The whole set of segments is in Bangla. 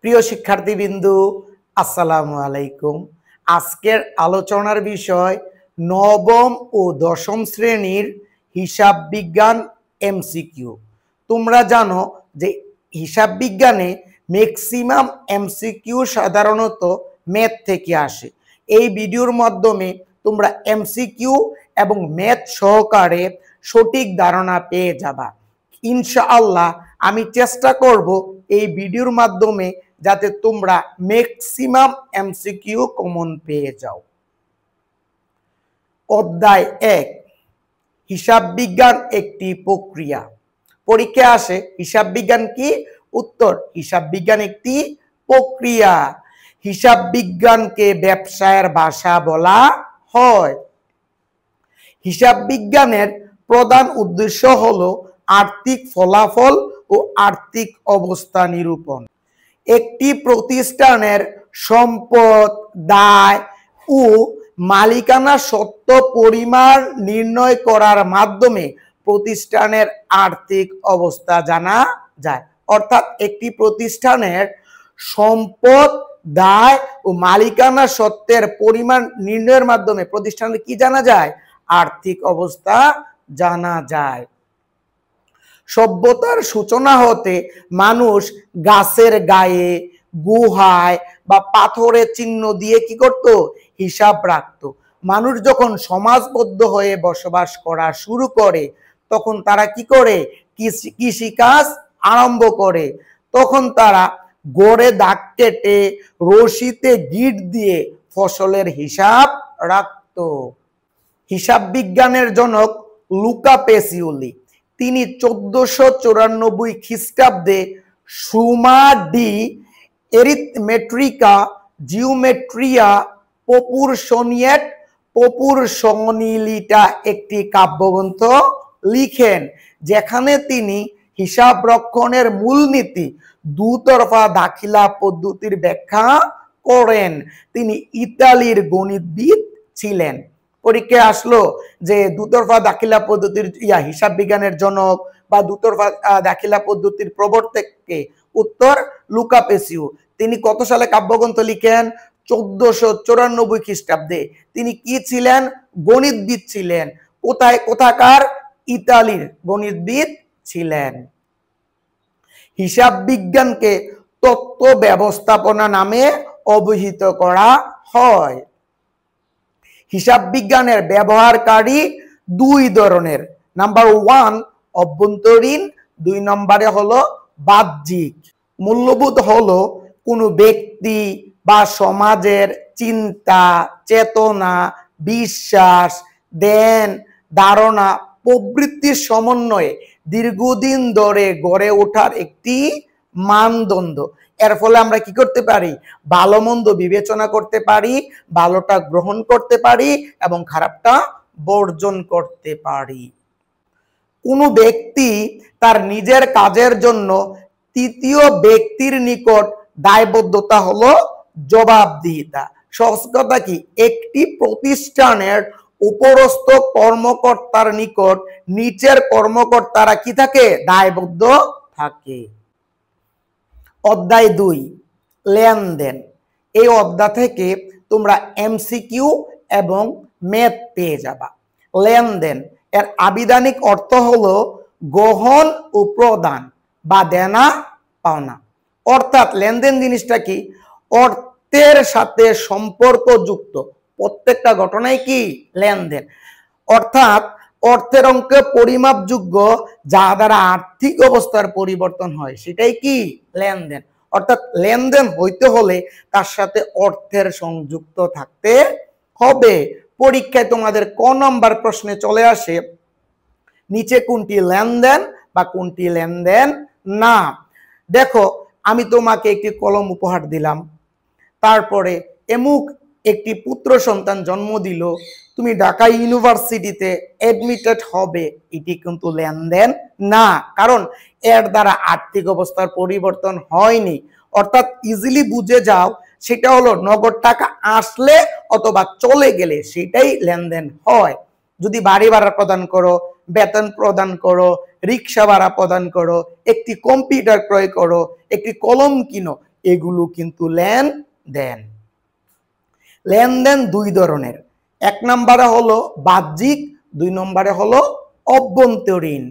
প্রিয় শিক্ষার্থীবৃন্দু, আসসালামু আলাইকুম। আজকের আলোচনার বিষয় নবম ও দশম শ্রেণীর হিসাব বিজ্ঞান এমসিকিউ। তোমরা জানো যে হিসাব বিজ্ঞানে ম্যাক্সিমাম এমসিকিউ সাধারণত ম্যাথ থেকে আসে। এই ভিডিওর মাধ্যমে তোমরা এমসিকিউ এবং ম্যাথ সহকারে সঠিক ধারণা পেয়ে যাবা। ইনশাআল্লাহ আমি চেষ্টা করব এই ভিডিওর মাধ্যমে যাতে তোমরা ম্যাক্সিমাম এমসিকিউ কমন পেয়ে যাও। অধ্যায় 1, হিসাব বিজ্ঞান একটি প্রক্রিয়া। পরীক্ষা আসে হিসাব বিজ্ঞান কি? উত্তর, হিসাব বিজ্ঞান একটি প্রক্রিয়া। হিসাব বিজ্ঞানকে ব্যবসায়ের ভাষা বলা হয়। হিসাব বিজ্ঞানের প্রধান উদ্দেশ্য হলো আর্থিক ফলাফল ও আর্থিক অবস্থা নিরূপণ। একটি প্রতিষ্ঠানের সম্পদ, দায় ও মালিকানা সত্ত্ব পরিমাণ নির্ণয় করার মাধ্যমে প্রতিষ্ঠানের আর্থিক অবস্থা জানা যায়। অর্থাৎ একটি প্রতিষ্ঠানের সম্পদ, দায় ও মালিকানা সত্ত্বের পরিমাণ নির্ণয়ের মাধ্যমে প্রতিষ্ঠানের কি জানা যায়? আর্থিক অবস্থা জানা যায়। সভ্যতার সূচনা হতে মানুষ গাছের গায়ে, গুহায় বা পাথরের চিহ্ন দিয়ে কি করত? হিসাব রাখত। মানুষ যখন সমাজবদ্ধ হয়ে বসবাস করা শুরু করে তখন তারা কি করে? কৃষিকাজ আরম্ভ করে। তখন তারা গড়ে দাগ কেটে রশিতে গিট দিয়ে ফসলের হিসাব রাখত। হিসাব বিজ্ঞানের জনক লুকা পেসিওলি। তিনি 1494 খ্রিস্টাব্দে সুমা ডি এরিথমেট্রিকা জিওমেট্রিয়া প্রপুরশনিলিটা একটি কাব্যগ্রন্থ লিখেন, যেখানে তিনি হিসাব রক্ষণের মূলনীতি দুতরফা দাখিলা পদ্ধতির ব্যাখ্যা করেন। তিনি ইতালির গণিতবিদ ছিলেন। পরীক্ষায় আসলো যে দুতরফা দাখিলা পদ্ধতির হিসাব বিজ্ঞানের জনক বা দুতরফা দাখিলা পদ্ধতির প্রবর্তক কে? উত্তর, লুকা পেসিও। তিনি কত সালে কাব্যগ্রন্থ লিখেন? 1494 খ্রিস্টাব্দে। তিনি কি ছিলেন? গণিতবিদ ছিলেন। কোথাকার? ইতালির গণিতবিদ ছিলেন। হিসাব বিজ্ঞানকে তত্ত্ব ব্যবস্থাপনা নামে অভিহিত করা হয়। হিসাব বিজ্ঞানের ব্যবহারকারী দুই ধরনের। নাম্বার 1 অভ্যন্তরীণ, 2 নম্বরে হলো বাহ্যিক। মূল্যবোধ হলো কোনো ব্যক্তি বা সমাজের চিন্তা, চেতনা, বিশ্বাস, ধ্যান, ধারণা প্রবৃত্তির সমন্বয়ে দীর্ঘদিন ধরে গড়ে ওঠার একটি মানদণ্ড। এর ফলে আমরা কি করতে পারি? ভালো মন্দ বিবেচনা করতে পারি, ভালোটা গ্রহণ করতে পারি এবং খারাপটা বর্জন করতে পারি। কোনো ব্যক্তি তার নিজের কাজের জন্য তৃতীয় ব্যক্তির নিকট দায়বদ্ধতা হলো জবাবদিহিতা। সহজ কথা কি? একটি প্রতিষ্ঠানের উপরস্থ কর্মকর্তার নিকট নিচের কর্মকর্তারা কি থাকে? দায়বদ্ধ থাকে। অধ্যায় 2, লেনদেন। এই অধ্যায় থেকে তোমরা এমসিকিউ এবং ম্যাথ পেয়ে যাবা। লেনদেন এর আবিধানিক অর্থ হলো গ্রহণ ও প্রদান বা দেনা পাওনা। অর্থাৎ লেনদেন জিনিসটা কি? অর্থের সাথে সম্পর্কযুক্ত প্রত্যেকটা ঘটনাই কি? লেনদেন। অর্থাৎ অর্থের অঙ্কে পরিমাপযোগ্য যা দ্বারা আর্থিক অবস্থার পরিবর্তন হয় সেটাই কি? লেনদেন। অর্থাৎ লেনদেন হইতে হলে তার সাথে অর্থের সংযুক্ত থাকতে হবে। পরীক্ষায় তোমাদের ক নম্বর প্রশ্নে চলে আসে নিচে কোনটি লেনদেন বা কোনটি লেনদেন না। দেখো, আমি তোমাকে একটি কলম উপহার দিলাম, তারপরে এমুক একটি পুত্র সন্তান জন্ম দিল, তুমি ঢাকা ইউনিভার্সিটিতে অ্যাডমিটেড হবে, এটি কিন্তু লেনদেন না, কারণ এর দ্বারা আর্থিক অবস্থার পরিবর্তন হয়নি। অর্থাৎ ইজিলি বুঝে যাও, সেটা হলো নগদ টাকা আসলে অথবা চলে গেলে সেটাই লেনদেন হয়। যদি বাড়ি ভাড়া প্রদান করো, বেতন প্রদান করো, রিক্সা ভাড়া প্রদান করো, একটি কম্পিউটার ক্রয় করো, একটি কলম কিনো, এগুলো কিন্তু লেনদেন। লেনদেন দুই ধরনের, এক নম্বরে হলো বাহ্যিক, দুই নম্বরে হলো অভ্যন্তরীণ।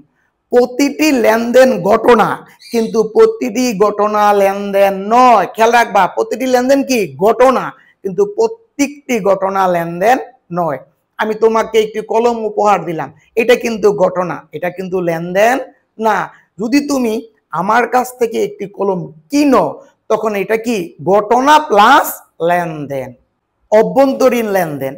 প্রতিটি লেনদেন ঘটনা, কিন্তু প্রতিটি ঘটনা লেনদেন নয়। খেয়াল রাখবা, প্রতিটি লেনদেন কি ঘটনা, কিন্তু প্রত্যেকটি ঘটনা লেনদেন নয়। আমি তোমাকে একটি কলম উপহার দিলাম, এটা কিন্তু ঘটনা, এটা কিন্তু লেনদেন না। যদি তুমি আমার কাছ থেকে একটি কলম কিনো, তখন এটা কি ঘটনা প্লাস লেনদেন। অভ্যন্তরীণ লেনদেন,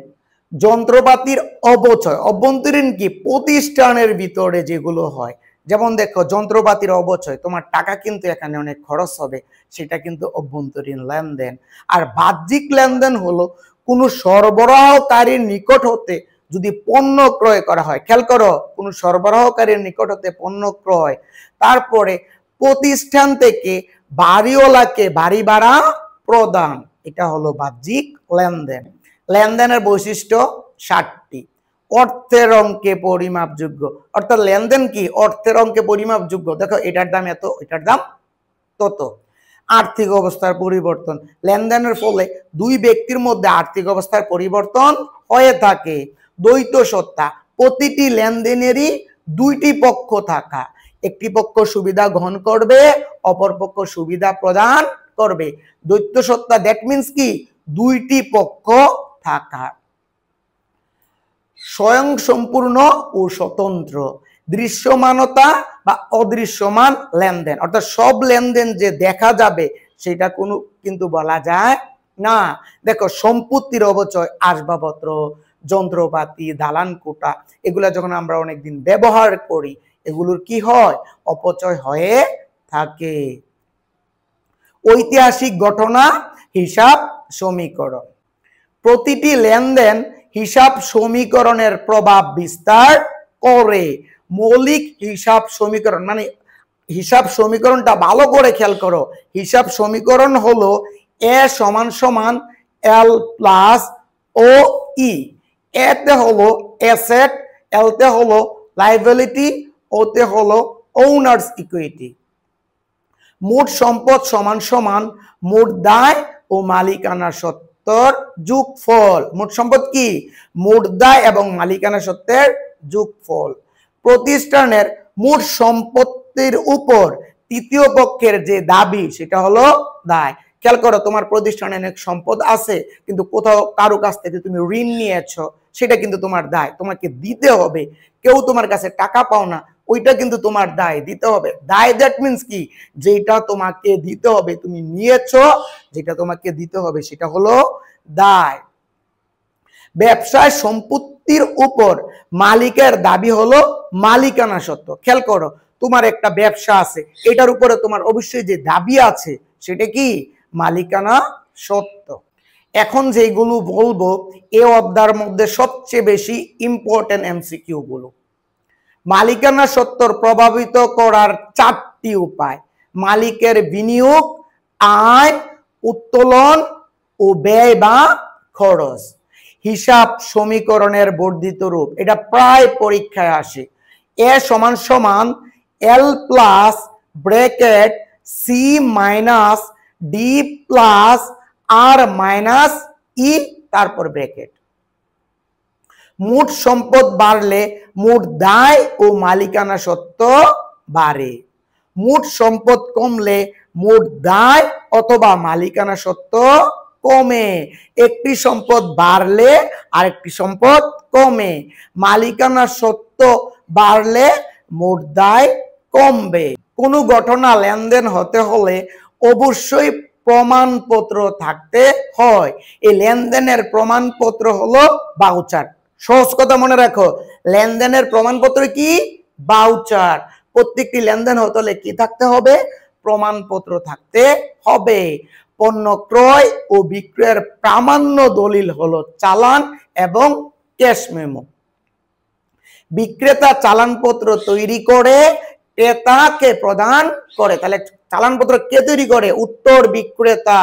যন্ত্রপাতির অবচয়। অভ্যন্তরীণ কি প্রতিষ্ঠানের ভিতরে যেগুলো হয়, যেমন দেখো যন্ত্রপাতির অবচয়, তোমার টাকা কিন্তু এখানে অনেক খরচ হবে, সেটা কিন্তু অভ্যন্তরীণ লেনদেন। আর বাহ্যিক লেনদেন হলো কোনো সরবরাহকারীর নিকট হতে যদি পণ্য ক্রয় করা হয়, খেয়াল করো, কোনো সরবরাহকারীর নিকট হতে পণ্য ক্রয়, তারপরে প্রতিষ্ঠান থেকে বাড়িওয়ালাকে বাড়ি ভাড়া প্রদান, এটা হলো বাহ্যিক লেনদেন। লেনদেনের বৈশিষ্ট্য 7টি। অর্থের অঙ্কে পরিমাপযোগ্য, অর্থাৎ লেনদেন কি অর্থের অঙ্কে পরিমাপযোগ্য। দেখো এটার দাম এত, এটার দাম তত। আর্থিক অবস্থার পরিবর্তন, লেনদেনের ফলে দুই ব্যক্তির মধ্যে আর্থিক অবস্থার পরিবর্তন হয়ে থাকে। দ্বৈত সত্তা, প্রতিটি লেনদেনেরই দুইটি পক্ষ থাকা, একটি পক্ষ সুবিধা গ্রহণ করবে, অপর পক্ষ সুবিধা প্রদান করবে। দ্বৈত সত্তা দ্যাট মিন্স কি দুইটি পক্ষ থাকা। স্বয়ংসম্পূর্ণ ও স্বতন্ত্র, দৃশ্যমানতা বা অদৃশ্যমান লেনদেন, অর্থাৎ সব লেনদেন যে দেখা যাবে সেটা কোনো কিন্তু বলা যায় না। দেখো সম্পত্তির অবচয়, আসবাবপত্র, যন্ত্রপাতি, দালান কোঠা, এগুলা যখন আমরা অনেকদিন ব্যবহার করি, এগুলোর কি হয় অপচয় হয়ে থাকে। ঐতিহাসিক ঘটনা হিসাব সমীকরণ, প্রতিটি লেনদেন হিসাব সমীকরণের প্রভাব বিস্তার করে। মৌলিক হিসাব সমীকরণ মানে হিসাব সমীকরণটা ভালো করে খেয়াল করো। হিসাব সমীকরণ হলো এ সমান সমান এল প্লাস ও ই। এতে হলো অ্যাসেট, এলতে হলো লায়াবিলিটি, ওতে হলো ওনার্স ইকুইটি। মোট সম্পদ সমান সমান মোট দায় ও মালিকানা সত্ত্বর যোগফল। মোট সম্পদ কি মোট দায় এবং মালিকানা সত্ত্বের যোগফল। প্রতিষ্ঠানের মোট সম্পত্তির উপর তৃতীয় পক্ষের যে দাবি সেটা হলো দায়। খেয়াল করো, তোমার প্রতিষ্ঠানে অনেক সম্পদ আছে, কিন্তু কোথাও কারো কাছ থেকে তুমি ঋণ নিয়েছো, সেটা কিন্তু তোমার দায়, তোমাকে দিতে হবে। কেউ তোমার কাছে টাকা পাও না, ওইটা কিন্তু তোমার দায়, দিতে হবে। দায় দ্যাট মিন্স কি যেটা তোমাকে দিতে হবে, তুমি নিয়েছো, যেটা তোমাকে দিতে হবে সেটা হলো দায়। ব্যবসায় সম্পত্তির উপর মালিকের দাবি হলো মালিকানা সত্ত্ব। খেয়াল করো, তোমার একটা ব্যবসা আছে, এটার উপরে তোমার অবশ্যই যে দাবি আছে সেটা কি মালিকানা সত্ত্ব। এখন যেগুলো বলবো এই অধ্যায়ের মধ্যে সবচেয়ে বেশি ইম্পর্টেন্ট এমসিকিউ গুলো। মালিকানা সত্ত্বর প্রভাবিত করার 4টি উপায়: মালিকের বিনিয়োগ, আয়, উত্তোলন ও ব্যয় বা খরচ। হিসাব সমীকরণের বর্ধিত রূপ, এটা প্রায় পরীক্ষায় আসে। এ সমান সমান L plus bracket C minus D plus R minus E, তারপর ব্র্যাকেট। মোট সম্পদ বাড়লে মোট দায় ও মালিকানা সত্ত্ব বাড়ে। মোট সম্পদ কমলে মোট দায় অথবা মালিকানা সত্ত্ব কমে। একটি সম্পদ বাড়লে আরেকটি সম্পদ কমে। মালিকানা সত্ত্ব বাড়লে মোট দায় কমবে। কোনো ঘটনা লেনদেন হতে হলে অবশ্যই প্রমাণপত্র থাকতে হয়। এই লেনদেনের প্রমাণপত্র হলো ভাউচার। সহজ কথা মনে রাখো, লেনদেনের প্রমাণপত্র কি ভাউচার। প্রত্যেকটি লেনদেন হতে হলে কি থাকতে হবে প্রমাণপত্র থাকতে হবে। পণ্য ক্রয় ও বিক্রয়ের প্রামাণ্য দলিল হলো চালান এবং ক্যাশ মেমো। বিক্রেতা চালানপত্র তৈরি করে ক্রেতাকে প্রদান করে। তাহলে চালানপত্র কে তৈরি করে? উত্তর বিক্রেতা।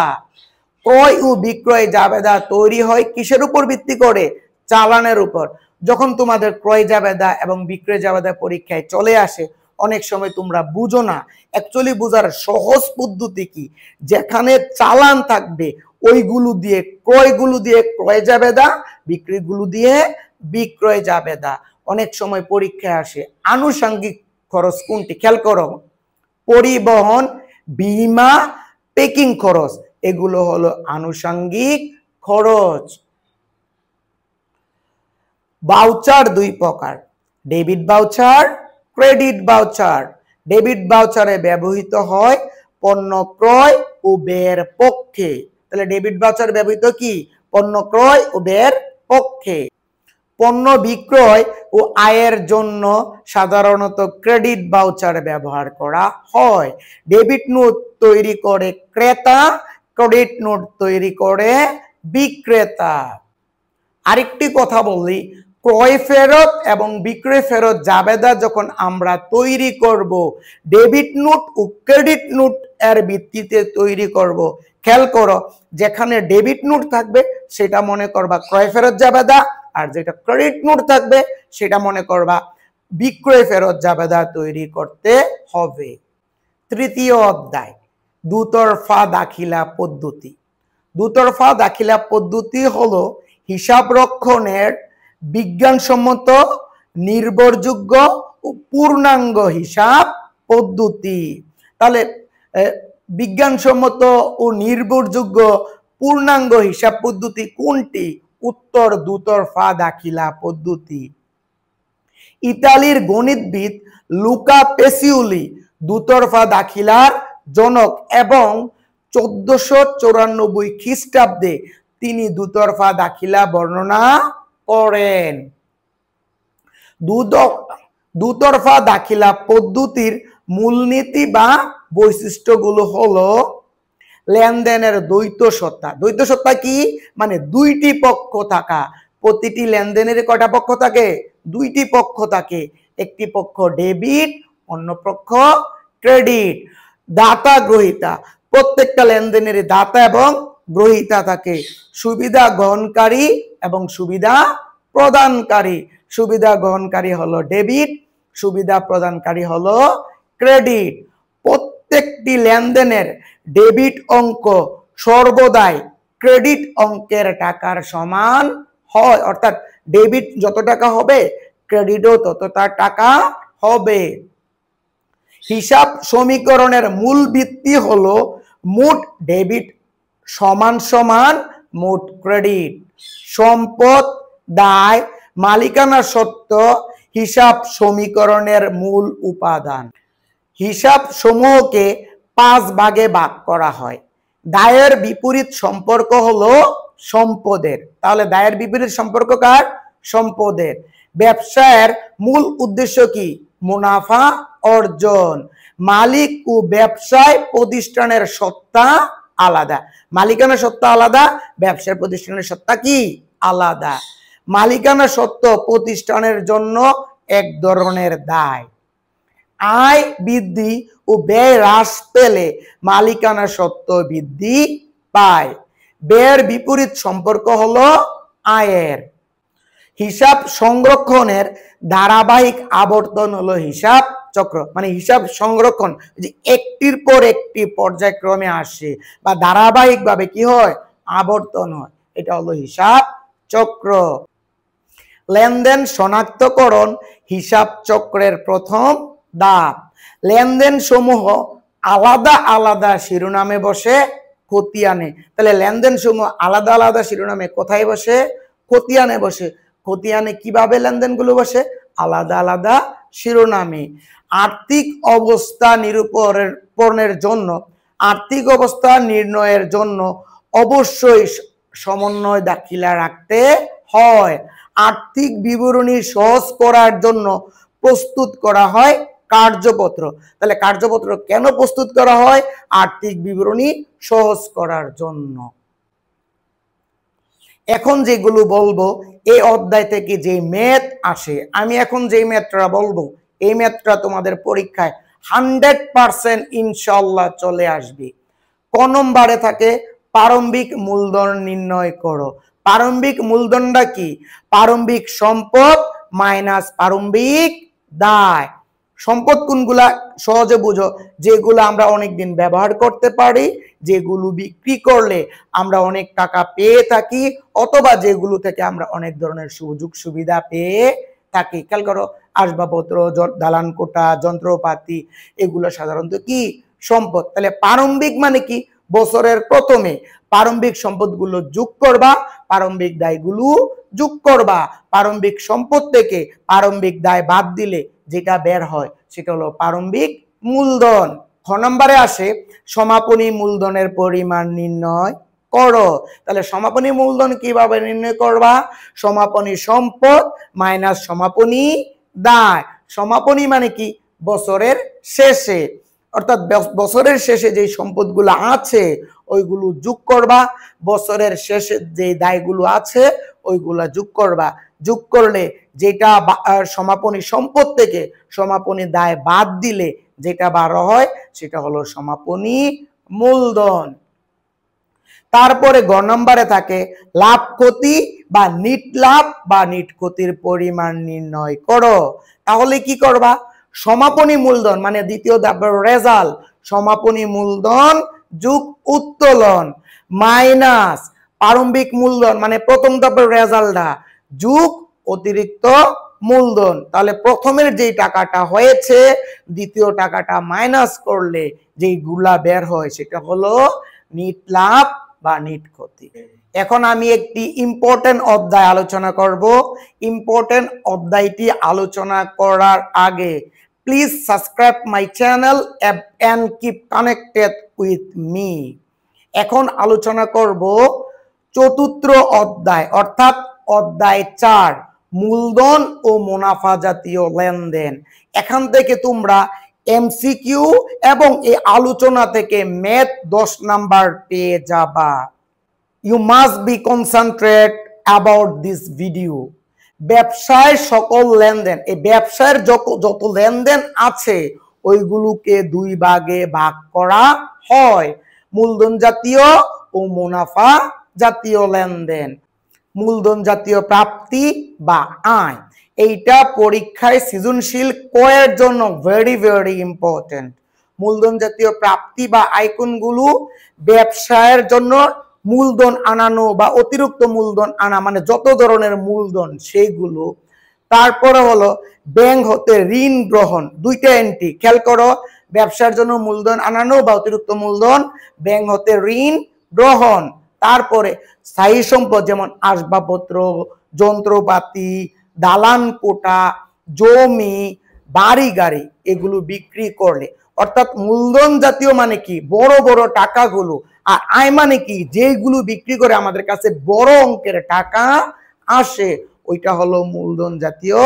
ক্রয় ও বিক্রয় জাবেদা তৈরি হয় কিসের উপর ভিত্তি করে? চালানের উপর। যখন তোমাদের ক্রয় জাবেদা এবং বিক্রয় জাবেদা পরীক্ষায় চলে আসে, অনেক সময় তোমরা বুঝো না। অ্যাকচুয়ালি বোঝার সহজ পদ্ধতি কি, যেখানে চালান থাকবে ওইগুলো দিয়ে ক্রয়গুলো দিয়ে ক্রয় জাবেদা, বিক্রিগুলো দিয়ে বিক্রয় জাবেদা। অনেক সময় পরীক্ষায় আসে আনুষঙ্গিক খরচ কোনটি, খেয়াল করো, পরিবহন, বীমা, পেকিং খরচ, এগুলো হলো আনুষঙ্গিক খরচ। ভাউচার দুই প্রকার, debit voucher, credit voucher. Debit ভাউচারে ব্যবহৃত হয় পণ্য ক্রয় ও ব্যয়ের পক্ষে। তাহলে ডেবিট ভাউচার ব্যবহৃত কি, পণ্য ক্রয় ও ব্যয়ের পক্ষে। পণ্য বিক্রয় ও আয়ের জন্য সাধারণত ক্রেডিট ভাউচার ব্যবহার করা হয়। ডেবিট নোট তৈরি করে ক্রেতা, ক্রেডিট নোট তৈরি করে বিক্রেতা। আরেকটি কথা বলি, ক্রয় ফেরত এবং বিক্রয় ফেরত জাবেদা যখন আমরা তৈরি করব, ডেবিট নোট ও ক্রেডিট নোট এর ভিত্তিতে তৈরি করব। খেয়াল করো, যেখানে ডেবিট নোট থাকবে সেটা মনে করবা ক্রয় ফেরত জাবেদা, আর যেটা ক্রেডিট নোট থাকবে সেটা মনে করবা বিক্রয় ফেরত জাবেদা তৈরি করতে হবে। তৃতীয় অধ্যায়, দুতরফা দাখিলা পদ্ধতি। দুতরফা দাখিলা পদ্ধতি হলো হিসাব রক্ষণের বিজ্ঞানসম্মত, নির্ভরযোগ্য ও পূর্ণাঙ্গ হিসাব পদ্ধতি। তাহলে বিজ্ঞানসম্মত ও নির্ভরযোগ্য পূর্ণাঙ্গ হিসাব পদ্ধতি কোনটি? উত্তর দুতরফা দাখিলা পদ্ধতি। ইতালির গণিতবিদ লুকা পেসিউলি দুতরফা দাখিলার জনক এবং 1494 খ্রিস্টাব্দে তিনি দুতরফা দাখিলা বর্ণনা করেন। দুতরফা দাখিলা পদ্ধতির মূলনীতি বা বৈশিষ্ট্যগুলো হলো লেনদেনের দ্বৈত সত্তা। দ্বৈত সত্তা কি, মানে দুইটি পক্ষ থাকা। প্রতিটি লেনদেনের কয়টা পক্ষ থাকে? দুইটি পক্ষ থাকে। একটি পক্ষ ডেবিট, অন্য পক্ষ ক্রেডিট। দাতা গ্রহীতা, প্রত্যেকটা লেনদেনের দাতা এবং গ্রহীতা থাকে। সুবিধা গ্রহণকারী এবং সুবিধা প্রদানকারী। সুবিধা গ্রহণকারী হলো ডেবিট, সুবিধা প্রদানকারী হলো ক্রেডিট। প্রত্যেকটি লেনদেনের ডেবিট অঙ্ক সর্বদাই ক্রেডিট অঙ্কের টাকার সমান হয়, অর্থাৎ ডেবিট যত টাকা হবে ক্রেডিটও ততটা টাকা হবে। হিসাব সমীকরণের মূল ভিত্তি হলো মোট ডেবিট সমান সমান মোট ক্রেডিট। সম্পদ, দায়, মালিকানা সত্ত্ব হিসাব সমীকরণের মূল উপাদান। হিসাব সমূহকে 5 ভাগে ভাগ করা হয়। দায়ের বিপরীত সম্পর্ক হলো সম্পদের। তাহলে দায়ের বিপরীত সম্পর্ক কার? সম্পদের। ব্যবসায়ের মূল উদ্দেশ্য কি? মুনাফা অর্জন। মালিক ও ব্যবসায় প্রতিষ্ঠানের সত্তা আলাদা। মালিকানা সত্তা আলাদা, ব্যবসায় প্রতিষ্ঠানের সত্তা কি? আলাদা। মালিকানা সত্ত্ব প্রতিষ্ঠানের জন্য এক ধরনের দায়। আয় বৃদ্ধি ও ব্যয় হ্রাস পেলে মালিকানা সত্ত্ব বৃদ্ধি পায়। ব্যয়ের বিপরীত সম্পর্ক হলো আয়ের। হিসাব সংরক্ষণের ধারাবাহিক আবর্তন হলো হিসাব চক্র, মানে হিসাব সংরক্ষণ যে একটির পর একটি পর্যায়ক্রমে আসে বা ধারাবাহিকভাবে কি হয়? আবর্তন হয়, এটা হলো হিসাব চক্র। লেনদেন শনাক্তকরণ হিসাব চক্রের প্রথম ধাপ। লেনদেন সমূহ আলাদা আলাদা শিরোনামে বসে খতিয়ানে। তাহলে লেনদেন সমূহ আলাদা আলাদা শিরোনামে কোথায় বসে? খতিয়ানে বসে। খতিয়ানে কিভাবে লেনদেনগুলো বসে? আলাদা আলাদা শিরোনামে। আর্থিক অবস্থা নিরূপণের জন্য, আর্থিক অবস্থা নির্ণয়ের জন্য অবশ্যই সমন্বয় দাখিলা রাখতে হয়। আর্থিক বিবরণী সহজ করার জন্য প্রস্তুত করা হয় কার্যপত্র। তাহলে কার্যপত্র কেন প্রস্তুত করা হয়? আর্থিক বিবরণী সহজ করার জন্য। এখন যেগুলো বলবো এই অধ্যায় থেকে যে ম্যাথ আসে, আমি এখন যে ম্যাথটা বলবো এই ম্যাথটা তোমাদের পরীক্ষায় 100% ইনশাআল্লাহ চলে আসবে। ক নম্বরে থাকে প্রারম্ভিক মূলধন নির্ণয় করো। প্রারম্ভিক মূলধনটা কি? প্রারম্ভিক সম্পদ মাইনাস প্রারম্ভিক দায়। সম্পদ কোনগুলা সহজে বুঝো, যেগুলো আমরা অনেকদিন ব্যবহার করতে পারি, যেগুলো বিক্রি করলে আমরা অনেক টাকা পেয়ে থাকি, অথবা যেগুলো থেকে আমরা অনেক ধরনের সুযোগ সুবিধা পেয়ে থাকি। খেয়াল করো, আসবাবপত্র, দালান কোঠা, যন্ত্রপাতি, এগুলো সাধারণত কি সম্পদ। তাহলে প্রারম্ভিক মানে কি, বছরের প্রথমে প্রারম্ভিক সম্পদগুলো যোগ করবা, প্রারম্ভিক দায়গুলো যোগ করবা। প্রারম্ভিক সম্পদ থেকে প্রারম্ভিক দায় বাদ দিলে যেটা বের হয় সেটা হলো প্রারম্ভিক মূলধন। খ নম্বরে আসে সমাপনী মূলধনের পরিমাণ নির্ণয় করো। তাহলে সমাপনী মূলধন কিভাবে নির্ণয় করবা? সমাপনী সম্পদ মাইনাস সমাপনী দায়। সমাপনী মানে কি, বছরের শেষে, অর্থাৎ বছরের শেষে যে সম্পদগুলো আছে ওইগুলো যোগ করবা, বছরের শেষে যে দায়গুলো আছে ওইগুলা যোগ করবা। যোগ করলে যেটা সমাপনী সম্পদ থেকে সমাপনী দায় বাদ দিলে যেটা বার হয় সেটা হলো সমাপনী মূলধন। তারপরে গ নম্বরে থাকে লাভ ক্ষতি বা নিট লাভ বা নিট ক্ষতির পরিমাণ নির্ণয় করো। তাহলে কি করবা? সমাপনী মূলধন মানে দ্বিতীয় ধাপের রেজাল্ট, সমাপনী মূলধন যোগ উত্তোলন মাইনাস প্রারম্ভিক মূলধন মানে প্রথম ধাপের রেজাল্টটা যোগ অতিরিক্ত মূলধন। তাহলে প্রথমের যেই টাকাটা হয়েছে দ্বিতীয় টাকাটা মাইনাস করলে যেইগুলা বের হয় সেটা হলো নিট লাভ বা নিট ক্ষতি। এখন আমি একটি ইম্পর্টেন্ট অধ্যায় আলোচনা করব। ইম্পর্টেন্ট অধ্যায়টি আলোচনা করার আগে please subscribe my channel and keep connected with me. এখন আলোচনা করব চতুর্থ অধ্যায়, অর্থাৎ অধ্যায় 4, মূলধন ও মুনাফা জাতীয় লেনদেন। এখান থেকে তোমরা এমসিকিউ এবং এই আলোচনা থেকে ম্যাথ 10 নাম্বার পেয়ে যাবা। You must be concentrate about this video. ব্যবসায় সকল লেনদেন, এই ব্যবসায়ের যত লেনদেন আছে ওইগুলোকে দুই ভাগে ভাগ করা হয়, মূলধন জাতীয় ও মুনাফা জাতীয় লেনদেন। মূলধন জাতীয় প্রাপ্তি বা আয়, এইটা পরীক্ষায় সৃজনশীল কয়ের জন্য ভেরি ভেরি ইম্পর্টেন্ট। মূলধন জাতীয় প্রাপ্তি বা আয় কোনগুলো? ব্যবসায়ের জন্য মূলধন আনানো বা অতিরিক্ত মূলধন আনা মানে যত ধরনের মূলধন সেইগুলো। তারপরে হলো ব্যাংক হতে ঋণ গ্রহণ, দুইটা এন্ট্রি খেয়াল করো, ব্যবসার জন্য মূলধন আনানো বা অতিরিক্ত মূলধন, ব্যাংক হতে ঋণ গ্রহণ। তারপরে স্থায়ী সম্পদ যেমন আসবাবপত্র, যন্ত্রপাতি, দালান কোঠা, জমি, বাড়ি গাড়ি, এগুলো বিক্রি করলে। অর্থাৎ মূলধন জাতীয় মানে কি, বড় বড় টাকাগুলো, আর আয় মানে কি, যেগুলো বিক্রি করে আমাদের কাছে বড় অঙ্কের টাকা আসে, ওইটা হলো মূলধন জাতীয়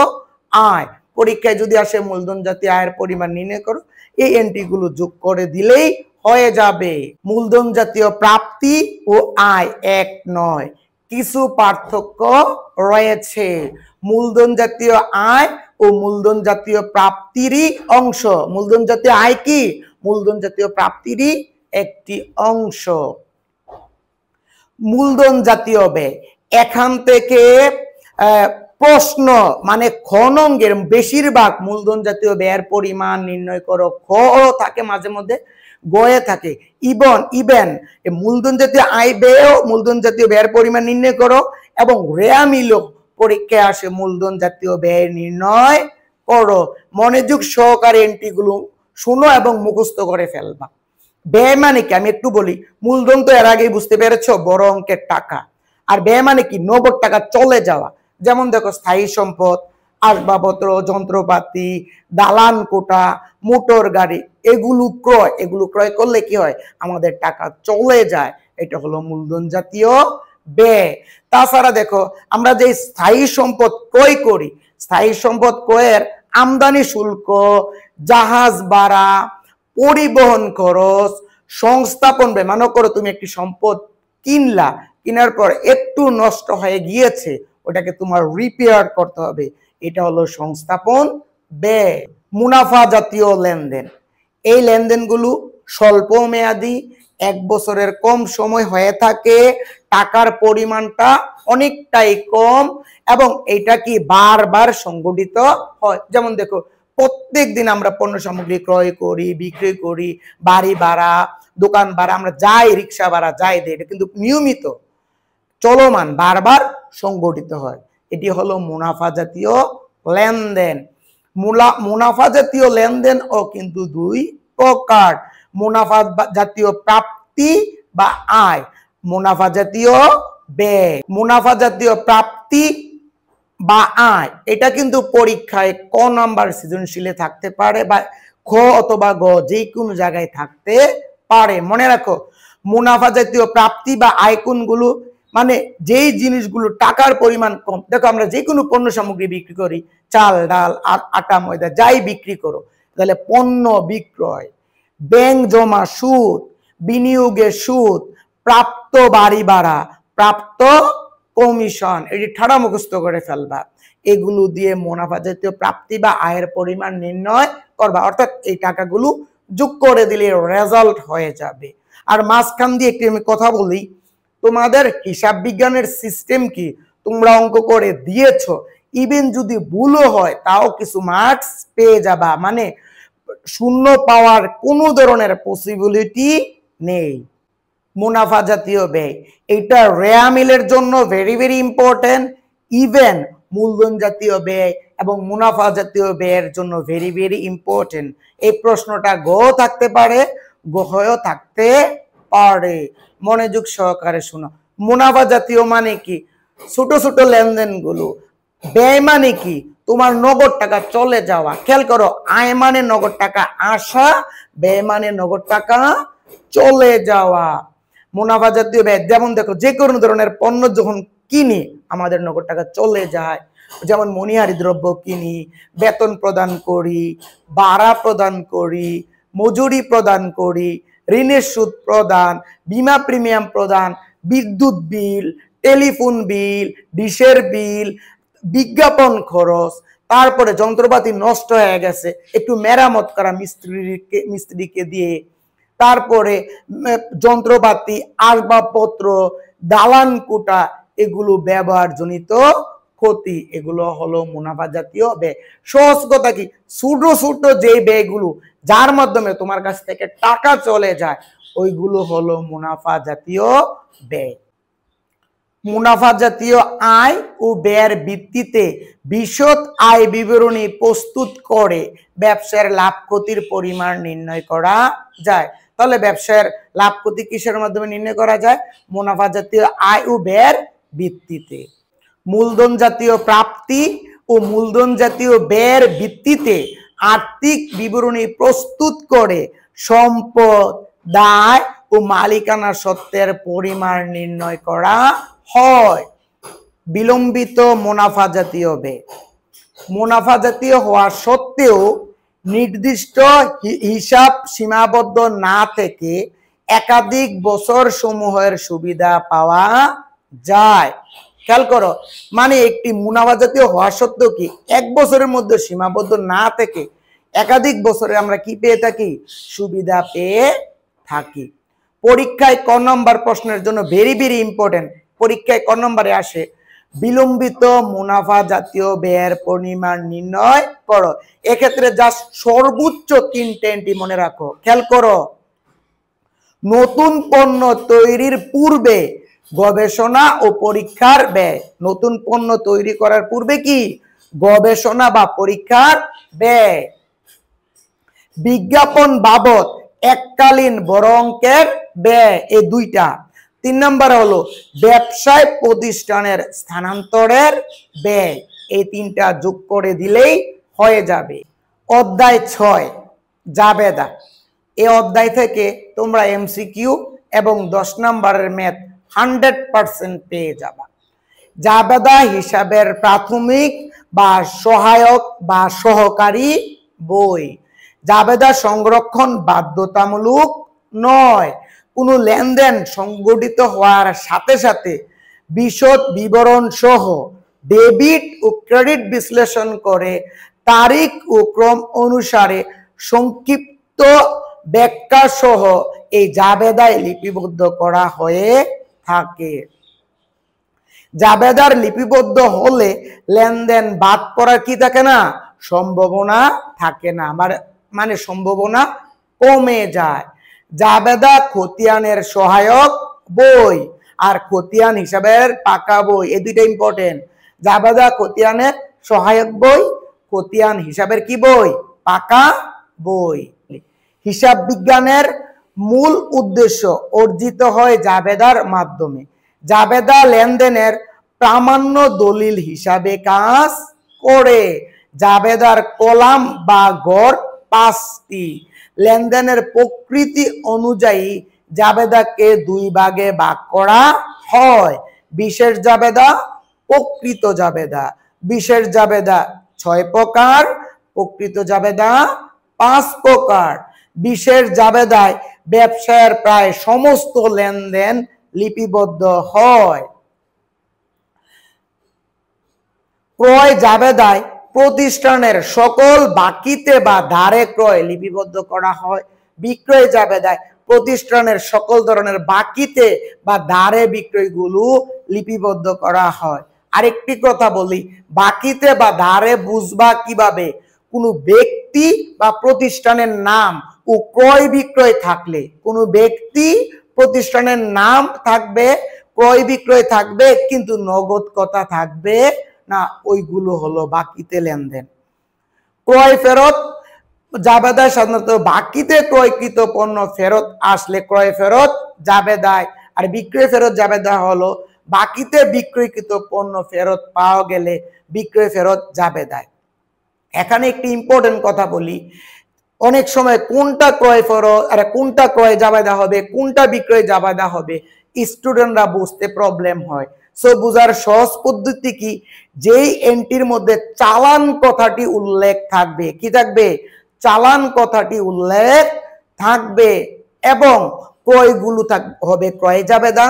আয়। পরীক্ষায় যদি আসে মূলধন জাতীয় আয়ের পরিমাণ নির্ণয় করো, এই এন্ট্রিগুলো যোগ করে দিলেই হয়ে যাবে। মূলধন জাতীয় প্রাপ্তি ও আয় এক নয়, কিছু পার্থক্য রয়েছে। মূলধন জাতীয় আয় ও মূলধন জাতীয় প্রাপ্তিরই অংশ। মূলধন জাতীয় আয় কি? মূলধন জাতীয় প্রাপ্তিরই একটি অংশ। মূলধন জাতীয় ব্যয়, এখান থেকে প্রশ্ন মানে খ নঙ্গের বেশিরভাগ মূলধন জাতীয় ব্যয়ের পরিমাণ নির্ণয় করো, খ থাকে মাঝে মধ্যে, গয়ে থাকে ইভেন মূলধন জাতীয় আয় ব্যয়, মূলধন জাতীয় ব্যয়ের পরিমাণ নির্ণয় করো, এবং রেয়া মিলও পরীক্ষায় আসে মূলধন জাতীয় ব্যয় নির্ণয় করো। মনোযোগ সহকারে এন্ট্রিগুলো শুনো এবং মুখস্থ করে ফেলবা। ব্যয় মানে কি আমি একটু বলি। মূলধন তো এর আগেই বুঝতে পেরেছো, বড় অঙ্কের টাকা। আর ব্যয় মানে কি, নগদ টাকা চলে যাওয়া। যেমন দেখো স্থায়ী সম্পদ, আসবাবপত্র, যন্ত্রপাতি, দালান কোঠা, মোটর গাড়ি, এগুলো ক্রয় করলে কি হয়, আমাদের টাকা চলে যায়, এটা হলো মূলধন জাতীয় ব্যয়। তাছাড়া দেখো আমরা যে স্থায়ী সম্পদ ক্রয় করি, স্থায়ী সম্পদ ক্রয়ের আমদানি শুল্ক, জাহাজ ভাড়া, পরিবহন খরচ, সংস্থাপন ব্যয়। মনে করো তুমি একটি সম্পদ কিনলা, কেনার পর একটু নষ্ট হয়ে গিয়েছে, ওটাকে তোমার রিপেয়ার করতে হবে, এটা হলো সংস্থাপন ব্যয়। মুনাফা জাতীয় লেনদেন, এই লেনদেনগুলো স্বল্প মেয়াদি, 1 বছরের কম সময় হয়ে থাকে, টাকার পরিমাণটা অনেকটাই কম, এবং এটা কি বারবার সংঘটিত হয়। যেমন দেখো প্রত্যেক দিন আমরা পণ্য সামগ্রী ক্রয় করি, বিক্রি করি, বাড়ি ভাড়া, দোকান ভাড়া, আমরা যাই, রিক্সা ভাড়া যাই দেই, এটা কিন্তু নিয়মিত চলমান, বারবার সংগঠিত হয়। এটি হলো মুনাফা জাতীয় লেনদেন। মুনাফা জাতীয় লেনদেন ও কিন্তু দুই প্রকার: মুনাফা জাতীয় প্রাপ্তি বা আয়, মুনাফা জাতীয় ব্যয়। মুনাফা জাতীয় প্রাপ্তি বা আয় এটা কিন্তু পরীক্ষায় ক নাম্বার সৃজনশীলে থাকতে পারে বা খ অথবা গ, যে কোনো জায়গায় থাকতে পারে। মনে রাখো, মুনাফা জাতীয় প্রাপ্তি বা আয় কোনগুলো? মানে যেই জিনিসগুলো টাকার পরিমাণ কম। দেখো, আমরা যে কোনো পণ্য সামগ্রী বিক্রি করি, চাল, ডাল, আটা, ময়দা, যাই বিক্রি করো, তাহলে পণ্য বিক্রয়, ব্যাংক জমা সুদ, বিনিয়োগের সুদ, প্রাপ্ত বাড়ি ভাড়া, প্রাপ্ত কমিশন, এটি ঠাড়া মুখস্থ করে ফেলবা। এগুলো দিয়ে মুনাফা জাতীয় প্রাপ্তি বা আয়ের পরিমাণ নির্ণয় করবা। অর্থাৎ এই টাকাগুলো যোগ করে দিলে রেজাল্ট হয়ে যাবে। আর মাঝখান দিয়ে একটি আমি কথা বলি, তোমাদের হিসাব বিজ্ঞানের সিস্টেম কি তোমরা অঙ্ক করে দিয়েছো, ইভেন যদি ভুলও হয় তাও কিছু মার্কস পেয়ে যাবা। মানে শূন্য পাওয়ার কোনো ধরনের পসিবিলিটি নেই। মুনাফা জাতীয় ব্যয় এটা রেয়া মিলের জন্য ভেরি ভেরি ইম্পর্টেন্ট। ইভেন মূলধন জাতীয় ব্যয় এবং মুনাফা জাতীয় ব্যয়ের জন্য ভেরি ভেরি ইম্পর্টেন্ট। এই প্রশ্নটা গ থাকতে পারে, গহও থাকতে পারে। মনোযোগ সহকারে শোনো। মুনাফা জাতীয় মানে কি? ছোট ছোট লেনদেন গুলো। ব্যয় মানে কি? তোমার নগদ টাকা চলে যাওয়া। খেয়াল করো, আয় মানে নগদ টাকা আসা, ব্যয় মানে নগদ টাকা চলে যাওয়া। মুনাফা জাতীয় ব্যয় যেমন দেখো, যে কোনো ধরনের পণ্য যখন কিনি আমাদের নগদ টাকা চলে যায়। যেমন মণিহারি দ্রব্য কিনি, বেতন প্রদান করি, ভাড়া প্রদান করি, মজুরি প্রদান করি, ঋণের সুদ প্রদান, বীমা প্রিমিয়াম প্রদান, বিদ্যুৎ বিল, টেলিফোন বিল, ডিশের বিল, বিজ্ঞাপন খরচ, তারপরে যন্ত্রপাতি নষ্ট হয়ে গেছে একটু মেরামত করা মিস্ত্রিকে দিয়ে, তারপরে যন্ত্রপাতি, আসবাবপত্র, দালান কোটা, এগুলো ব্যবহারজনিত ক্ষতি, এগুলো হলো মুনাফা জাতীয় ব্যয়। সহজ কথা কি, ছোট ছোট যে ব্যয়গুলো যার মাধ্যমে তোমার কাছ থেকে টাকা চলে যায়, ওইগুলো হলো মুনাফা জাতীয় ব্যয়। মুনাফা জাতীয় আয় ও ব্যয়ের ভিত্তিতে বিশদ আয় বিবরণী প্রস্তুত করে ব্যবসার লাভ ক্ষতির পরিমাণ নির্ণয় করা যায়। তাহলে ব্যবসার লাভ ক্ষতি কিসের মাধ্যমে নির্ণয় করা যায়? মুনাফা জাতীয় আয় ও ব্যয়ের ভিত্তিতে। মূলধন জাতীয় প্রাপ্তি ও মূলধন জাতীয় ব্যয়ের ভিত্তিতে আর্থিক বিবরণী প্রস্তুত করে সম্পদ, দায় ও মালিকানা সত্ত্বের পরিমাণ নির্ণয় করা হয়। বিলম্বিত মুনাফা জাতীয় ব্যয়। মুনাফা জাতীয় হওয়া সত্ত্বেও নির্দিষ্ট হিসাব সীমাবদ্ধ না থেকে একাধিক বছর সমূহের সুবিধা পাওয়া যায়। খেয়াল করো, মানে একটি মুনাফা জাতীয় হওয়া সত্ত্বেও কি এক বছরের মধ্যে সীমাবদ্ধ না থেকে একাধিক বছরে আমরা কি পেয়ে থাকি? সুবিধা পেয়ে থাকি। পরীক্ষায় ক নম্বর প্রশ্নের জন্য ভেরি ভেরি ইম্পর্টেন্ট, পরীক্ষায় ক নম্বরে আসে বিলম্বিত মুনাফা জাতীয় ব্যয়ের পরিমাণ নির্ণয় করো। এক্ষেত্রে জাস্ট সর্বোচ্চ তিনটি মনে রাখো। খেয়াল করো, নতুন পণ্য তৈরির পূর্বে গবেষণা ও পরীক্ষার ব্যয়। নতুন পণ্য তৈরি করার পূর্বে কি? গবেষণা বা পরীক্ষার ব্যয়। বিজ্ঞাপন বাবদ এককালীন বড় অঙ্কের ব্যয়, এই দুইটা। 3 নম্বর হলো ব্যবসায় প্রতিষ্ঠানের স্থানান্তরের ব্যয়। এই তিনটা যোগ করে দিলেই হয়ে যাবে। অধ্যায় 6 জাবেদা। এই অধ্যায় থেকে তোমরা এমসিকিউ এবং 10 নম্বরের ম্যাথ 100% পেয়ে যাবা। জাবেদা হিসাবের প্রাথমিক বা সহায়ক বা সহকারী বই। জাবেদা সংরক্ষণ বাধ্যতামূলক নয়। কোনো লেনদেন সংগঠিত হওয়ার সাথে সাথে বিশদ বিবরণ সহ ডেবিট ও ক্রেডিট বিশ্লেষণ করে তারিখ ও ক্রম অনুসারে সংক্ষিপ্ত ব্যাখ্যা সহ এই জাবেদায় লিপিবদ্ধ করা হয়ে থাকে। জাবেদার লিপিবদ্ধ হলে লেনদেন বাদ পড়ার কি থাকে না? সম্ভাবনা থাকে না, মানে সম্ভাবনা কমে যায়। জাবেদা খতিয়ানের সহায়ক বই আর খতিয়ান হিসাবের পাকা বই, এই দুইটা ইম্পর্টেন্ট। জাবেদা খতিয়ানের সহায়ক বই, খতিয়ান হিসাবের কি বই? পাকা বই। হিসাব বিজ্ঞানের মূল উদ্দেশ্য অর্জিত হয় জাবেদার মাধ্যমে। জাবেদা লেনদেনের প্রামাণ্য দলিল হিসাবে কাজ করে। জাবেদার কলাম বা গড় 5টি। লেনদেনের প্রকৃতি অনুযায়ী জাবেদাকে 2 ভাগে ভাগ করা হয়: বিশেষ জাবেদা, প্রকৃত জাবেদা। বিশেষ জাবেদা 6 প্রকার, প্রকৃত জাবেদা 5 প্রকার। বিশেষ জাবেদায় ব্যবসায়ের প্রায় সমস্ত লেনদেন লিপিবদ্ধ হয়। ক্রয় জাবেদায় প্রতিষ্ঠানের সকল বাকিতে বা ধারে ক্রয় লিপিবদ্ধ করা হয়। বিক্রয় জাবেদায় প্রতিষ্ঠানের সকল ধরনের বাকিতে বা ধারে বিক্রয়গুলো লিপিবদ্ধ করা হয়। আরেকটি কথা বলি, বাকিতে বা ধারে বুঝবা কিভাবে? কোনো ব্যক্তি বা প্রতিষ্ঠানের নাম ও ক্রয় বিক্রয় থাকলে, কোনো ব্যক্তি প্রতিষ্ঠানের নাম থাকবে, ক্রয় বিক্রয় থাকবে, কিন্তু নগদ কথা থাকবে না, ওইগুলো হলো বাকিতে লেনদেন। ক্রয় ফেরত জাবেদায় সাধারণত বাকিতে ক্রয়কৃত পণ্য ফেরত আসলে ক্রয় ফেরত জাবেদায়, আর বিক্রয় ফেরত জাবেদা হলো বাকিতে বিক্রয়কৃত পণ্য ফেরত পাওয়া গেলে বিক্রয় ফেরত জাবেদায়। এখানে একটি ইম্পর্টেন্ট কথা বলি, অনেক সময় কোনটা ক্রয় ফেরত আর কোনটা ক্রয় জাবেদা হবে, কোনটা বিক্রয় জাবেদা হবে, স্টুডেন্টরা বুঝতে প্রবলেম হয়। সো বুঝার সহজ পদ্ধতি কি? যেই এন্ট্রির মধ্যে চালান কথাটি উল্লেখ থাকবে, কি থাকবে? চালান কথাটি উল্লেখ থাকবে, এবং ক্রয়গুলো হবে ক্রয় জাবেদা,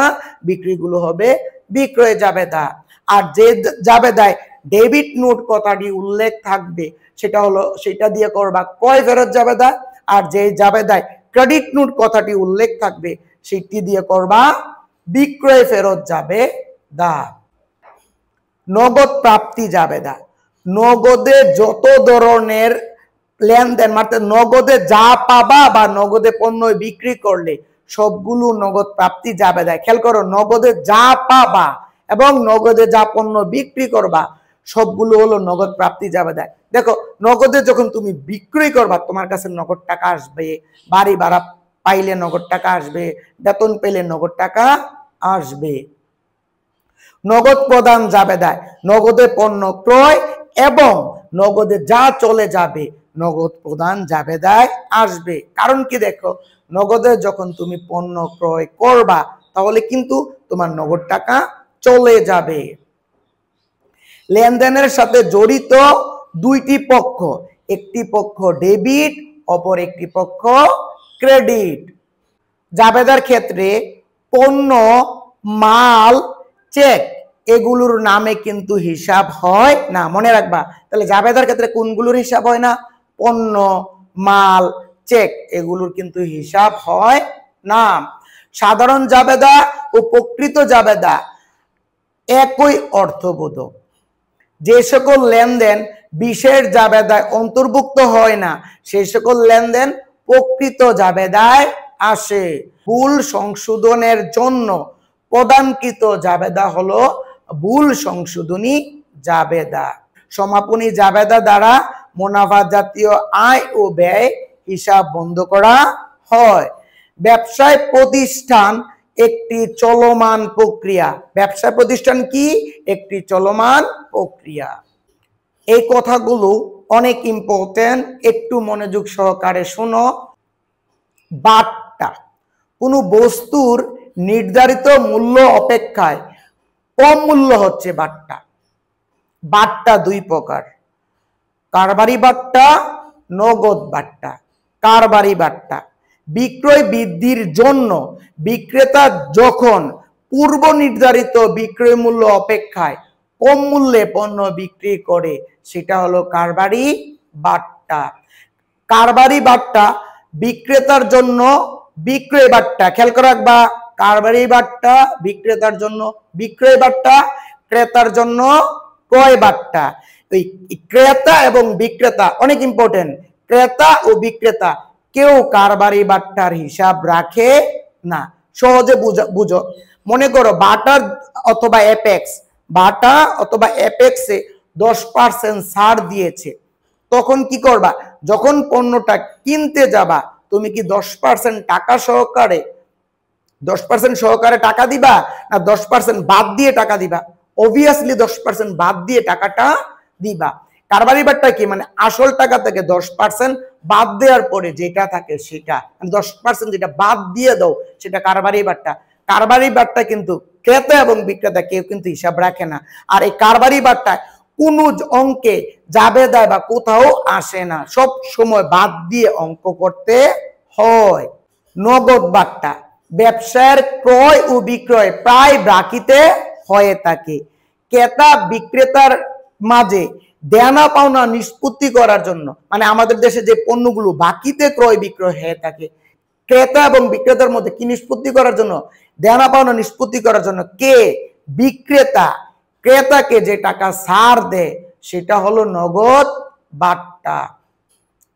বিক্রিগুলো হবে বিক্রয় জাবেদা। আর যে জাবেদায় ডেবিট নোট কথাটি উল্লেখ থাকবে সেটা দিয়ে করবা ক্রয় ফেরত জাবেদা, আর যে জাবেদায় ক্রেডিট নোট কথাটি উল্লেখ থাকবে সেটি দিয়ে করবা বিক্রয় ফেরত জাবেদা। নগদ প্রাপ্তি জাবেদা, নগদে যত ধরনের লেনদেন, মানে নগদে যা পাবা বা নগদে পণ্য বিক্রি করলে সবগুলো নগদ প্রাপ্তি জাবেদায়। খেয়াল করো, নগদে যা পাবা এবং নগদে যা পণ্য বিক্রি করবা সবগুলো হলো নগদ প্রাপ্তি জাবেদায়। দেখো, নগদে যখন তুমি বিক্রি করবা তোমার কাছে নগদ টাকা আসবে, বাড়ি ভাড়া পাইলে নগদ টাকা আসবে, বেতন পেলে নগদ টাকা আসবে। নগদ প্রদান জাবেদায় নগদে পণ্য ক্রয় এবং নগদে যা চলে যাবে নগদ প্রদান জাবেদায় আসবে। কারণ কি? দেখো, নগদে যখন তুমি পণ্য ক্রয় করবা তাহলে কিন্তু তোমার নগদ টাকা চলে যাবে। লেনদেনের সাথে জড়িত 2টি পক্ষ, একটি পক্ষ ডেবিট, অপর একটি পক্ষ ক্রেডিট। জাবেদার ক্ষেত্রে পণ্য, মাল, চেক এগুলোর নামে কিন্তু হিসাব হয় না, মনে রাখবা। তাহলে জাবেদার ক্ষেত্রে কোনগুলোর হিসাব হয় না? পণ্য, মাল, চেক এগুলোর কিন্তু হিসাব হয় না। সাধারণ জাবেদা ও প্রকৃত জাবেদা একই অর্থবোধক। যে সকল লেনদেন বিশেষ জাবেদায় অন্তর্ভুক্ত হয় না সেই সকল লেনদেন প্রকৃত জাবেদায় আসে। ভুল সংশোধনের জন্য প্রদানকৃত জাবেদা হলো ভুল সংশোধনী জাবেদা। সমাপনী জাবেদা দ্বারা মুনাফা জাতীয় আয় ও ব্যয় হিসাব বন্ধ করা হয়। ব্যবসায় প্রতিষ্ঠান একটি চলমান প্রক্রিয়া। ব্যবসা প্রতিষ্ঠান কি? একটি চলমান প্রক্রিয়া। এই কথাগুলো অনেক ইম্পর্টেন্ট, একটু মনোযোগ সহকারে শোনো। বাট্টা, কোনো বস্তুর নির্ধারিত মূল্য অপেক্ষায় কম মূল্য হচ্ছে বাট্টা। বাট্টা 2 প্রকার, কারবারি বাট্টা, নগদ বাট্টা। কারবারি বাট্টা বিক্রয় বৃদ্ধির জন্য বিক্রেতা যখন পূর্ব নির্ধারিত বিক্রয় মূল্য অপেক্ষায় কম মূল্যে পণ্য বিক্রি করে সেটা হলো কারবারি বাট্টা। কারবারি বাট্টা বিক্রেতার জন্য বিক্রয় বাট্টা, খেয়াল করে রাখবা, কারবারি বাট্টা বিক্রেতার জন্য বিক্রয় বাট্টা, ক্রেতার জন্য ক্রয় বাট্টা। ওই ক্রেতা এবং বিক্রেতা অনেক ইম্পর্টেন্ট। ক্রেতা ও বিক্রেতা কেউ কারবারি বাট্টার হিসাব রাখে না। সহজে বুঝো, মনে করো বাটা অথবা অ্যাপেক্স, বাটা অথবা অ্যাপেক্সে 10% ছাড় দিয়েছে, তখন কি করবা? যখন পণ্যটা কিনতে যাবা, তুমি কি 10% টাকা সহকারে 10% সহকারে টাকা দিবা, না 10% বাদ দিয়ে টাকা দিবা? অবভিয়াসলি 10% বাদ দিয়ে টাকাটা দিবা। কারবারি বাট্টা কি মানে আসল টাকা থেকে 10% বাদ দেওয়ার পরে যেটা থাকে সেটা, 10% যেটা বাদ দিয়ে দাও সেটা কারবারি বাট্টা। কারবারি বাট্টা কিন্তু ক্রেতা এবং বিক্রেতা কেউ কিন্তু হিসাব রাখে না। আর এই কারবারি বাট্টা কোন অঙ্কে জাবেদায় বা কোথাও আসে না, সব সময় বাদ দিয়ে অঙ্ক করতে হয়। নগদ বাট্টা ব্যবসার ক্রয় ও বিক্রয় প্রায় বাকিতে হয়ে থাকে। ক্রেতা বিক্রেতার মাঝে দেনা পাওনা নিষ্পত্তি করার জন্য, মানে আমাদের দেশে যে পণ্যগুলো বাকিতে ক্রয় বিক্রয় হয়ে থাকে, ক্রেতা এবং বিক্রেতার মধ্যে কি নিষ্পত্তি করার জন্য? দেনা পাওনা নিষ্পত্তি করার জন্য কে? বিক্রেতা ক্রেতাকে যে টাকা ছাড় দেয় সেটা হলো নগদ বাট্টা।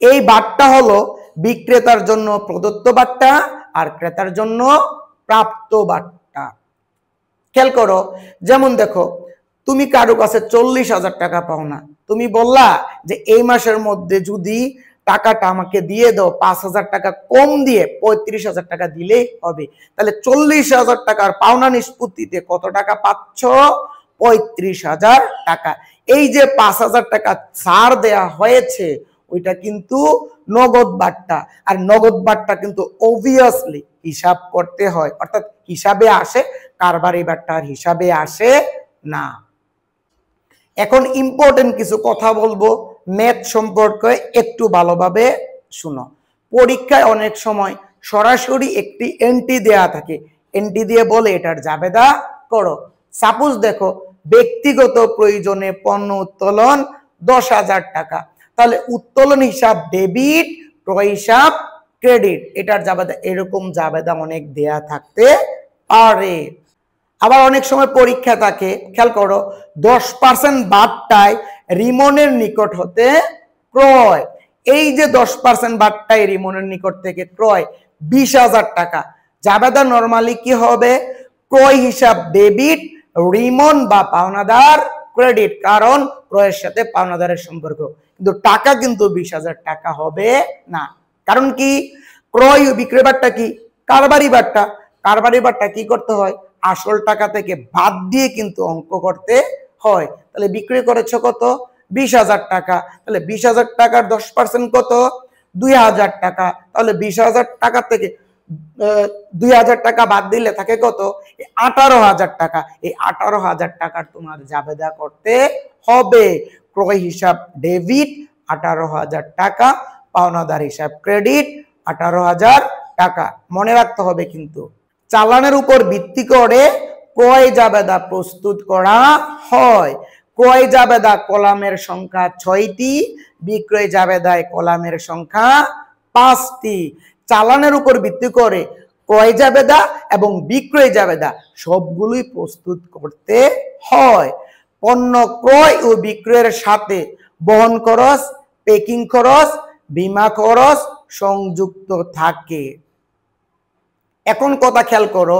এই বাট্টা হলো বিক্রেতার জন্য প্রদত্ত বাট্টা আর ক্রেতার জন্য প্রাপ্ত বাট্টা। খেয়াল করো, যেমন দেখো তুমি কারো কাছে 40,000 টাকা পাও না, তুমি বললা যে এই মাসের মধ্যে যদি টাকাটা আমাকে দিয়ে দাও 5,000 টাকা কম দিয়ে 35,000 টাকা দিলেই হবে। তাহলে 40,000 টাকার পাওনা নিষ্পত্তিতে কত টাকা পাচ্ছ? 35,000 টাকা। এই যে 5,000 টাকা ছাড় দেয়া হয়েছে ওইটা কিন্তু নগদ বাট্টা। আর নগদ বাট্টা কিন্তু অবভিয়াসলি হিসাব করতে হয়, অর্থাৎ হিসাবে আসে, কারবারি বাট্টার হিসাবে আসে না। এখন ইম্পর্টেন্ট কিছু কথা বলবো ম্যাথ সম্পর্কে, একটু ভালোভাবে শুনো। পরীক্ষায় অনেক সময় সরাসরি একটি এন্ট্রি দেয়া থাকে, এন্ট্রি দিয়ে বলে এটার জাবেদা করো। সাপোজ দেখো ব্যক্তিগত প্রয়োজনে পণ্য উত্তোলন 10,000 টাকা, তাহলে উত্তোলন হিসাব ডেবিট, ক্রয় হিসাব ক্রেডিট, এটার জাবেদা এরকম জাবেদা অনেক দেয়া থাকতে পারে। আবার অনেক সময় পরীক্ষা থাকে, খেয়াল করো 10% বাট্টায় রিমনের নিকট হতে ক্রয়। এই যে 10% বাট্টায় রিমনের নিকট থেকে ক্রয় 20,000 টাকা, জাবেদা নরমালি কি হবে? ক্রয় হিসাব ডেবিট, রিমন বা পাওনাদার ক্রেডিট, কারণ ক্রয়ের সাথে পাওনাদারের সম্পর্ক। কিন্তু টাকা কিন্তু 20,000 টাকা হবে না। কারণ কি? ক্রয় ও বিক্রয় বাট্টা কি? কারবারি বাট্টা। কারবারি বাট্টা কি করতে হয়? আসল টাকা থেকে বাদ দিয়ে কিন্তু অঙ্ক করতে হয়। তাহলে বিক্রি করেছো কত? 20,000 টাকা। তাহলে 20,000 টাকার 10% কত? 2,000 টাকা। তাহলে 20,000 টাকা থেকে 2,000 টাকা বাদ দিলে থাকে কত? 18,000 টাকা। এই 18,000 টাকার তোমার জাবেদা করতে হবে। ক্রয় হিসাব ডেবিট 18,000 টাকা, পাওনাদার হিসাব ক্রেডিট 18,000 টাকা। মনে রাখতে হবে কিন্তু চালানের উপর ভিত্তি করে ক্রয় জাবেদা প্রস্তুত করা হয়। ক্রয় জাবেদা কলামের সংখ্যা 6টি, বিক্রয় জাবেদায় কলামের সংখ্যা 5টি। চালানের উপর ভিত্তি করে ক্রয় জাবেদা এবং বিক্রয় জাবেদা সবগুলোই প্রস্তুত করতে হয়। পণ্য ক্রয় ও বিক্রয়ের সাথে বহন খরচ, প্যাকিং খরচ, বীমা খরচ সংযুক্ত থাকে। এখন কথা খেয়াল করো,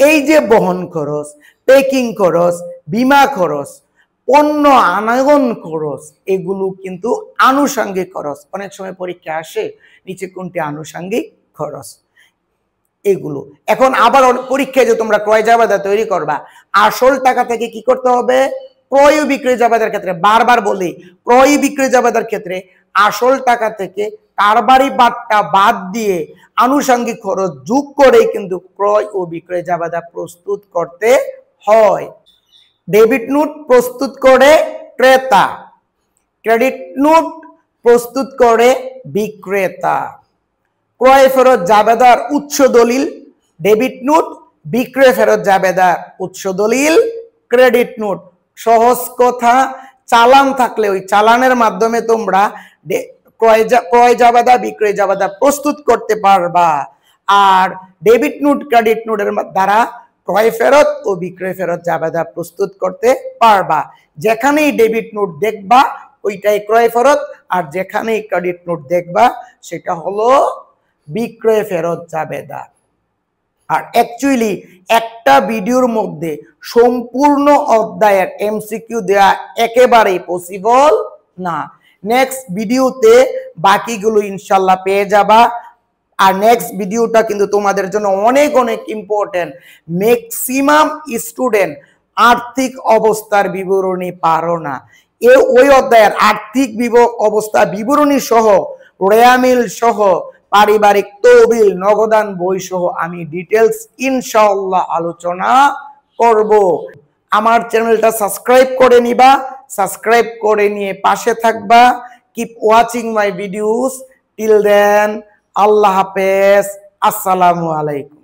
এই যে বহন খরচ, প্যাকিং খরচ, বীমা খরচ, পণ্য আনয়ন খরচ, এগুলো কিন্তু আনুষঙ্গিক খরচ। অনেক সময় পরীক্ষা আসে নিচে কোনটি আনুষঙ্গিক খরচ, এগুলো। এখন আবার পরীক্ষায় যে তোমরা ক্রয় জাবেদা তৈরি করবা, আসল টাকা থেকে কি করতে হবে? ক্রয় ও বিক্রয় জাবেদার ক্ষেত্রে বারবার বলি, ক্রয় বিক্রয় জাবেদার ক্ষেত্রে আসল টাকা থেকে কারবারি বাট্টা বাদ দিয়ে আনুষঙ্গিক খরচ যোগ করেই কিন্তু ক্রয় ও বিক্রয় জাবেদা প্রস্তুত করতে হয়। ডেবিট নোট প্রস্তুত করে ক্রেতা, ক্রেডিট নোট প্রস্তুত করে বিক্রেতা। ক্রয় ফেরত জাবেদার উৎস দলিল ডেবিট নোট, বিক্রয় ফেরত জাবেদার উৎস দলিল ক্রেডিট নোট। সহজ কথা, চালান থাকলে ওই চালানের মাধ্যমে তোমরা ক্রয় জাবেদা, বিক্রয় জাবেদা প্রস্তুত করতে পারবা। আর ডেবিট নোট, ক্রেডিট নোটের দ্বারা ক্রয় ফেরত ও বিক্রয় ফেরত জাবেদা প্রস্তুত করতে পারবা। যেখানেই ডেবিট নোট দেখবা ওইটাই ক্রয় ফেরত, আর যেখানেই ক্রেডিট নোট দেখবা সেটা হলো বিক্রয় ফেরত জাবেদা। আর অ্যাকচুয়ালি একটা ভিডিওর মধ্যে সম্পূর্ণ অধ্যায়ের এমসিকিউ দেওয়া একেবারেই পসিবল না। নেক্সট ভিডিওতে বাকিগুলো ইনশাল্লাহ পেয়ে যাবা। আর নেক্সট ভিডিওটা কিন্তু তোমাদের জন্য অনেক অনেক ইম্পর্টেন্ট। ম্যাক্সিমাম স্টুডেন্ট আর্থিক অবস্থার বিবরণী পারো না। ওই অধ্যায়ের আর্থিক অবস্থা বিবরণী সহ, রেয়ামিল সহ, পারিবারিক তহবিল, নগদান বই সহ আমি ডিটেলস ইনশাআল্লাহ আলোচনা করব। আমার চ্যানেলটা সাবস্ক্রাইব করে নিবা, সাবস্ক্রাইব করে নিয়ে পাশে থাকবা। Keep watching my videos. Till then, আল্লাহ হাফেজ, আসসালামু আলাইকুম।